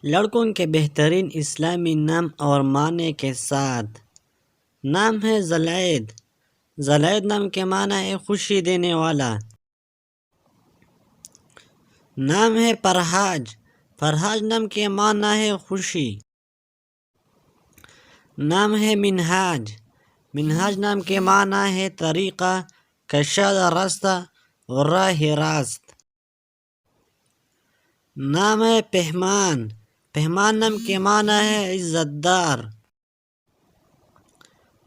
لڑکوں کے بہترین اسلامی نام اور معنی کے ساتھ۔ نام ہے زلید۔ زلید نام کے معنی ہے خوشی دینے والا۔ نام ہے فرحاج۔ فرحاج نام کے معنی ہے خوشی۔ نام ہے منہاج۔ منہاج نام کے معنی ہے طریقہ، کشادہ راستہ اور راہ راست۔ نام ہے پہمان۔ پہمان نام کے معنی ہے عزت دار۔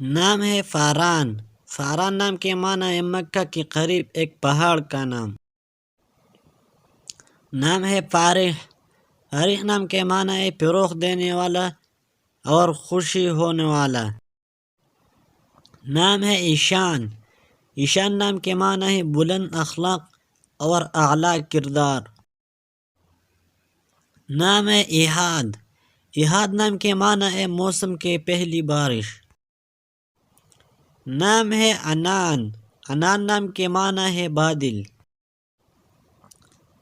نام ہے فاران۔ فاران نام کے معنی ہے مکہ کے قریب ایک پہاڑ کا نام۔ نام ہے فارح۔ فارح نام کے معنی ہے فروغ دینے والا اور خوشی ہونے والا۔ نام ہے ایشان۔ ایشان نام کے معنی ہے بلند اخلاق اور اعلیٰ کردار۔ نام ہے احاد۔ احاد نام کے معنی ہے موسم کی پہلی بارش۔ نام ہے عنان۔ عنان نام کے معنی ہے بادل۔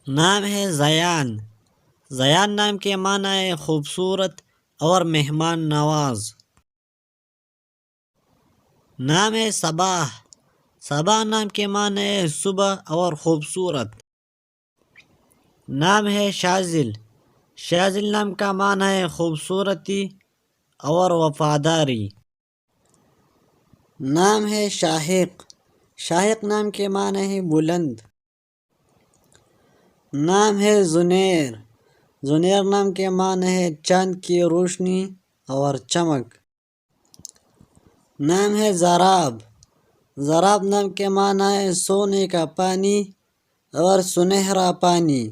نام ہے زیان۔ زیان نام کے معنی ہے خوبصورت اور مہمان نواز۔ نام ہے صباح۔ صباح نام کے معنی ہے صبح اور خوبصورت۔ نام ہے شاذل۔ شاذل نام کا معنی ہے خوبصورتی اور وفاداری۔ نام ہے شاہق۔ شاہق نام کے معنی ہے بلند۔ نام ہے زنیر۔ زنیر نام کے معنی ہے چاند کی روشنی اور چمک۔ نام ہے زراب۔ زراب نام کے معنی ہے سونے کا پانی اور سنہرا پانی۔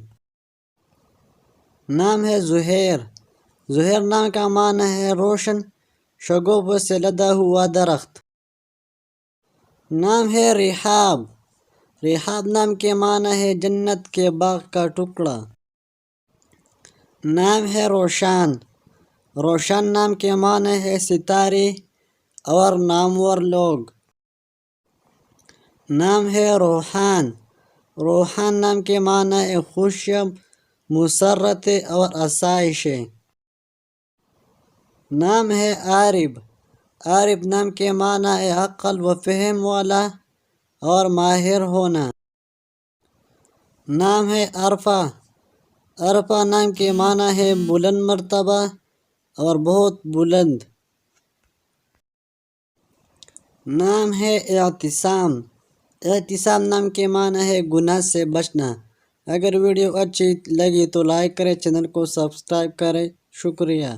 نام ہے زہیر۔ زہیر نام کا معنی ہے روشن شگوفوں سے لدا ہوا درخت۔ نام ہے ریحاب۔ ریحاب نام کے معنی ہے جنت کے باغ کا ٹکڑا۔ نام ہے روشان۔ روشان نام کے معنی ہے ستارے اور نامور لوگ۔ نام ہے روحان۔ روحان نام کے معنی ہے خوشیاں، مسرتیں اور آسائشیں۔ نام ہے عارب۔ عارب نام کے معنی ہے عقل و فہم والا اور ماہر ہونا۔ نام ہے عرفہ۔ عرفہ نام کے معنی ہے بلند مرتبہ اور بہت بلند۔ نام ہے اعتصام۔ اعتصام نام کے معنی ہے گناہ سے بچنا۔ اگر ویڈیو اچھی لگی تو لائک کریں، چینل کو سبسکرائب کریں۔ شکریہ۔